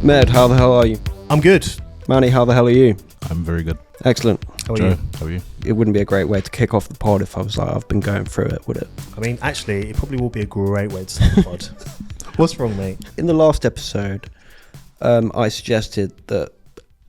Med, how the hell are you? I'm good. Manny, how the hell are you? I'm very good. Excellent. How are Joe, you? how are you? It wouldn't be a great way to kick off the pod if I was like, I've been going through it, would it? I mean, actually, it probably will be a great way to start the pod. What's wrong, mate? In the last episode, I suggested that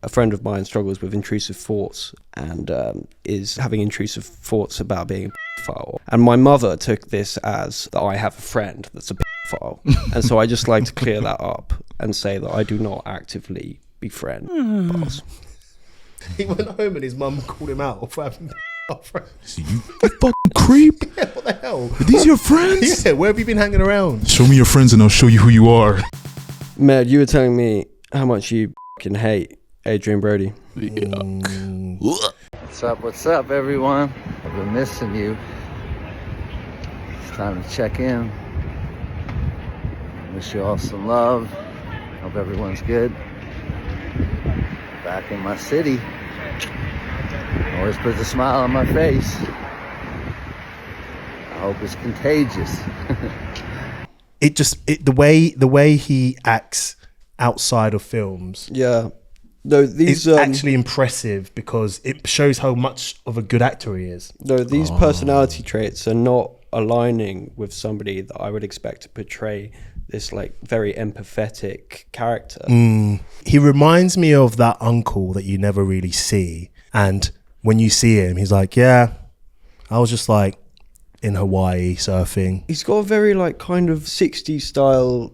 a friend of mine struggles with intrusive thoughts and is having intrusive thoughts about being a pedophile. And my mother took this as that I have a friend that's a pedophile. And so I just like to clear that up and say that I do not actively befriend pedophiles. He went home and his mum called him out for having friends. See, you fucking creep. Yeah, what the hell? Are these your friends? Yeah, where have you been hanging around? Show me your friends and I'll show you who you are. Med, you were telling me how much you fucking hate Adrien Brody. What's up, everyone? I've been missing you. It's time to check in. Wish you all some love. Hope everyone's good. Back in my city. Always puts a smile on my face. I hope it's contagious. The way he acts outside of films. Yeah. No, these It's actually impressive because it shows how much of a good actor he is. No, these personality traits are not aligning with somebody that I would expect to portray this like very empathetic character. He reminds me of that uncle that you never really see, and when you see him, he's like, "Yeah, I was just like in Hawaii surfing." He's got a very like kind of 60s style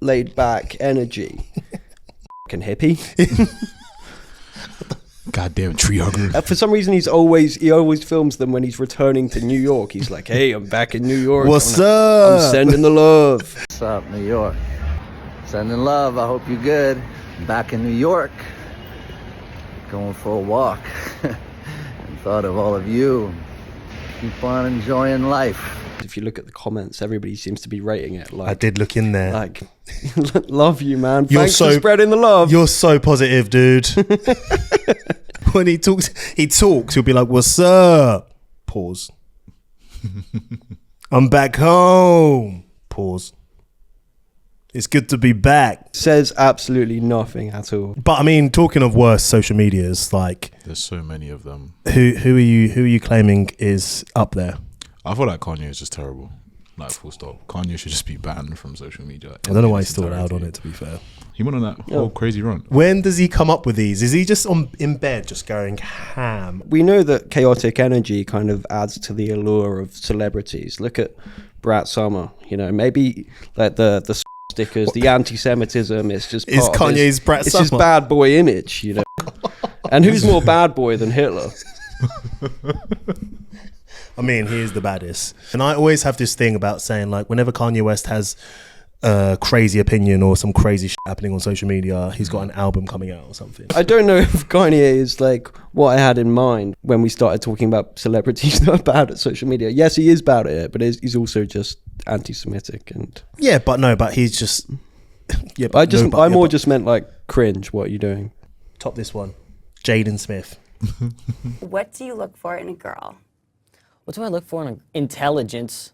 laid back energy. Fucking hippie. Goddamn tree hugger. For some reason, he always films them when he's returning to New York. He's like, "Hey, I'm back in New York. What's I'm up? sending the love." What's up, New York? Sending love. I hope you're good. Back in New York. Going for a walk. And thought of all of you. Keep on enjoying life. If you look at the comments, everybody seems to be rating it. Like, I did look in there. Like, love you, man. You're Thanks for spreading the love. You're so positive, dude. When he talks, he'll be like, "What's up?" Pause. "I'm back home." Pause. "It's good to be back." Says absolutely nothing at all. But I mean, talking of worse social medias, like There's so many of them. who are you claiming is up there? I feel like Kanye is just terrible. Like, full stop. Kanye should just be banned from social media. I don't know why he's still allowed on it, to be fair. He went on that whole crazy run. When does he come up with these? Is he just in bed just going ham? We know that chaotic energy kind of adds to the allure of celebrities. Look at Brat Summer. You know, maybe like the stickers, the anti-Semitism is just Is part of Kanye's Brat it's Summer? his bad boy image, you know. And who's more bad boy than Hitler? I mean, he is the baddest. And I always have this thing about saying, like, whenever Kanye West has a crazy opinion or some crazy shit happening on social media, he's got an album coming out or something. I don't know if Kanye is like what I had in mind when we started talking about celebrities that are bad at social media. Yes, he is bad at it, but he's also just anti-Semitic and but he's just I more just meant like cringe. What are you doing? Top this one. Jaden Smith. What do you look for in a girl? What do I look for in intelligence?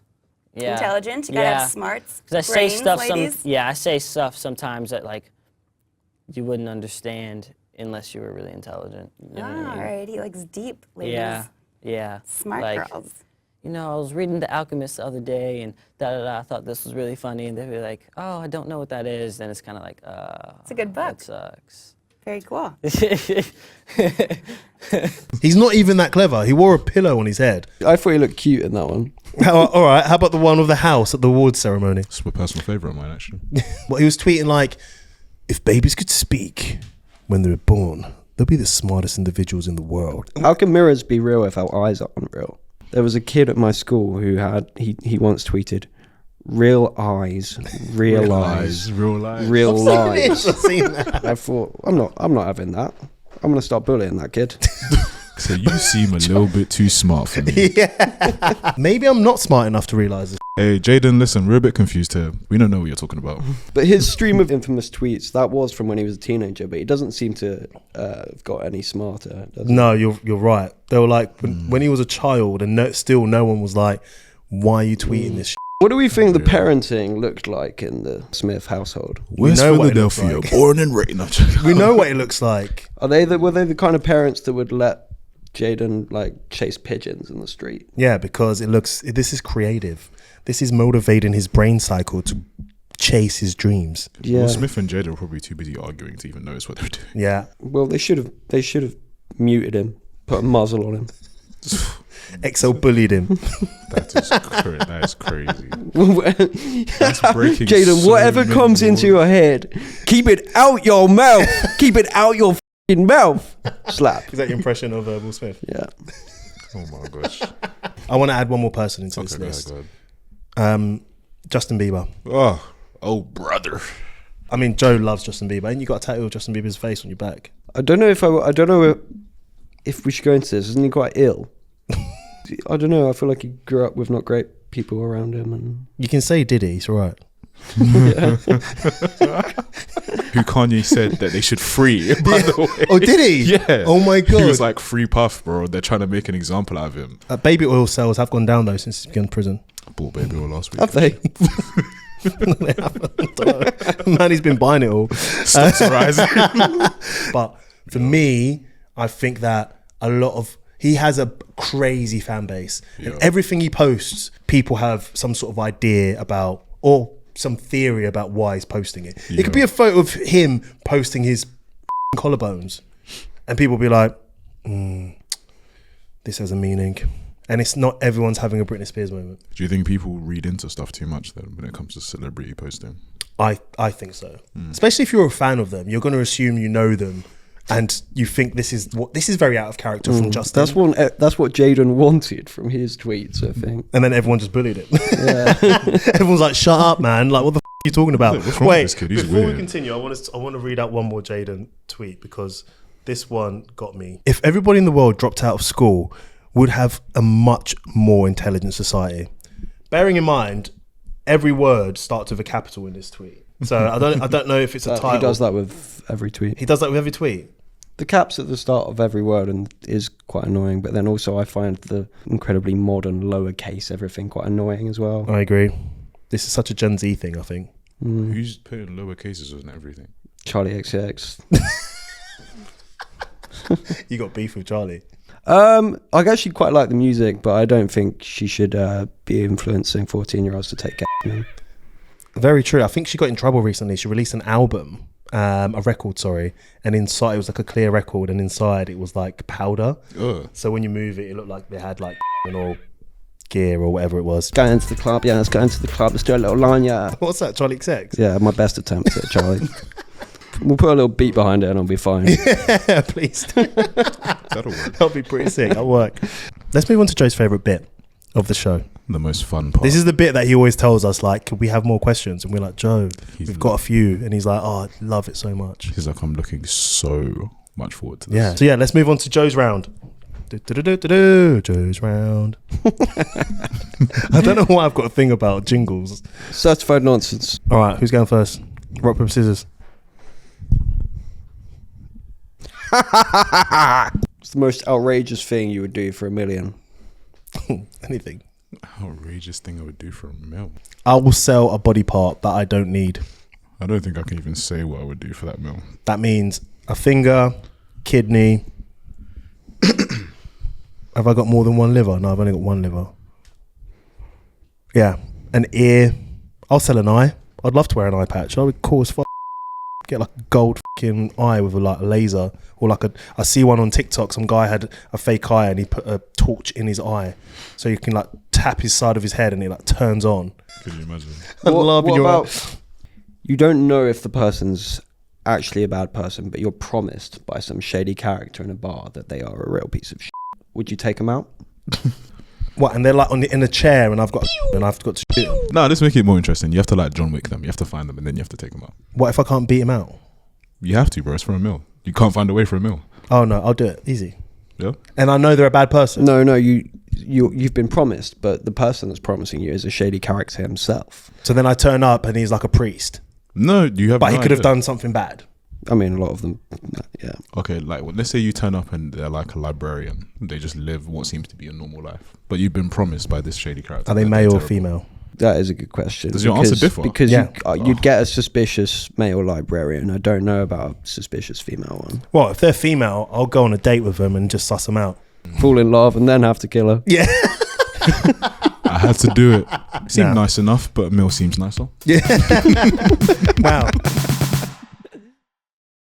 Yeah. Intelligent? You gotta have smarts. Because I say brains, stuff. ladies. I say stuff sometimes that like you wouldn't understand unless you were really intelligent. You know what I mean? All right, he likes deep ladies. Yeah. Smart like, girls. You know, I was reading The Alchemist the other day, and I thought this was really funny, and they'd be like, "Oh, I don't know what that is." Then it's kind of like, it's a good book. That sucks. Very cool. He's not even that clever. He wore a pillow on his head. I thought he looked cute in that one. All right, how about the one with the house at the awards ceremony? It's my personal favourite of mine, actually. Well, he was tweeting like, "If babies could speak when they're born, they'll be the smartest individuals in the world." How can mirrors be real if our eyes aren't real? There was a kid at my school who had he once tweeted, "Real eyes, real lies, Real lies. real lies." I've seen that. I thought, I'm not having that. I'm gonna start bullying that kid. So you seem a little bit too smart for me. Yeah. Maybe I'm not smart enough to realise this. Hey, Jaden, listen, we're a bit confused here. We don't know what you're talking about. But his stream of infamous tweets, that was from when he was a teenager, but he doesn't seem to have got any smarter, does he? No, you're right. They were like, when he was a child and still no one was like, "Why are you tweeting this shit?" What do we think the parenting looked like in the Smith household? West know what it looks Philadelphia, like. born and raised. We know what it looks like. Were they the kind of parents that would let Jaden like chase pigeons in the street? Yeah, because this is creative. This is motivating his brain cycle to chase his dreams. Yeah. Well, Smith and Jada were probably too busy arguing to even notice what they were doing. Yeah. Well, they should have muted him, put a muzzle on him. EXO bullied him. That is crazy. That's breaking Jaden, so whatever many comes into your head, keep it out your mouth. Keep it out your f***ing mouth. Slap. Is that your impression of Will Smith? Yeah. Oh my gosh. I want to add one more person into this Okay, list. go ahead. Justin Bieber. Oh, brother. I mean, Joe loves Justin Bieber, and you got a tattoo of Justin Bieber's face on your back. I don't know if we should go into this. Isn't he quite ill? I don't know. I feel like he grew up with not great people around him, and You can say Diddy, it's all right. Who Kanye said that they should free, by the way. Oh, did he? Yeah. Oh my God. He was like, free Puff, bro. They're trying to make an example out of him. Baby oil sales have gone down though since he's been in prison. I bought baby oil last week. have they? Man, he's been buying it all. Stocks are rising. But for me, I think that he has a crazy fan base. Yeah. And everything he posts, people have some sort of idea about or some theory about why he's posting it. It could be a photo of him posting his collarbones, and people be like, this has a meaning. And it's not everyone's having a Britney Spears moment. Do you think people read into stuff too much then when it comes to celebrity posting? I think so. Especially if you're a fan of them, you're going to assume you know them, and you think this is very out of character from Justin. That's what Jaden wanted from his tweets, I think. And then everyone just bullied it. Yeah. Everyone's like, "Shut up, man! Like, what the f*** are you talking about?" What's wrong with this kid? He's before we weird. continue, I want to read out one more Jaden tweet because this one got me. If everybody in the world dropped out of school, would have a much more intelligent society. Bearing in mind, every word starts with a capital in this tweet. So I don't know if it's a title. He does that with every tweet. He does that with every tweet. The caps at the start of every word and is quite annoying, but then also I find the incredibly modern lowercase everything quite annoying as well. I agree. This is such a Gen Z thing, I think. Who's putting lower cases on everything? Charli XCX. You got beef with Charlie. I actually quite like the music, but I don't think she should be influencing 14-year-olds to take gas. Very true. I think she got in trouble recently. She released an album, a record, sorry, and inside it was like a clear record, and inside it was like powder. Ugh. So when you move it, it looked like they had like or gear or whatever it was. Going to the club, yeah, let's go into the club, let's do a little line, yeah. What's that, Charli XCX? Yeah, my best attempt at Charlie. We'll put a little beat behind it and I'll be fine. Yeah, please. That'll work. That'll be pretty sick. That'll work. Let's move on to Joe's favourite bit of the show. The most fun part. This is the bit that he always tells us, like, could we have more questions? And we're like, Joe, He's we've got a few. And he's like, oh, I love it so much. He's like, I'm looking so much forward to this. Yeah. So yeah, let's move on to Joe's round. Joe's round. I don't know why I've got a thing about jingles. Certified nonsense. All right, who's going first? Rock, paper, scissors. It's the most outrageous thing you would do for $1 million. Anything. Outrageous thing I would do for $1 million. I will sell a body part that I don't need. I don't think I can even say what I would do for that $1 million. That means a finger, kidney. Have I got more than one liver? No, I've only got one liver. Yeah, an ear. I'll sell an eye. I'd love to wear an eye patch. I would cool as fuck. Get like a gold fucking eye with a like laser, or like I see one on TikTok. Some guy had a fake eye and he put a torch in his eye, so you can like tap his side of his head and it like turns on. Could you imagine? What about, you don't know if the person's actually a bad person, but you're promised by some shady character in a bar that they are a real piece of shit. Would you take them out? What? And they're like in a chair, and I've got to shoot them. No, let's make it more interesting. You have to like John Wick them. You have to find them and then you have to take them out. What if I can't beat him out? You have to, bro. It's for $1 million. You can't find a way for $1 million. Oh no, I'll do it easy. Yeah. And I know they're a bad person. No, you've been promised, but the person that's promising you is a shady character himself. So then I turn up and he's like a priest, No, you have. but no he could have idea. done something bad. I mean, a lot of them, yeah. Okay, like let's say you turn up and they're like a librarian. They just live what seems to be a normal life, but you've been promised by this shady character. Are they that male they're or terrible. female? That is a good question. Does your answer differ? Because Yeah. you'd get a suspicious male librarian. I don't know about a suspicious female one. Well, if they're female, I'll go on a date with them and just suss them out. Fall in love and then have to kill her. Yeah. I had to do it. Seemed Nah. nice enough, but Mill seems nicer. Wow.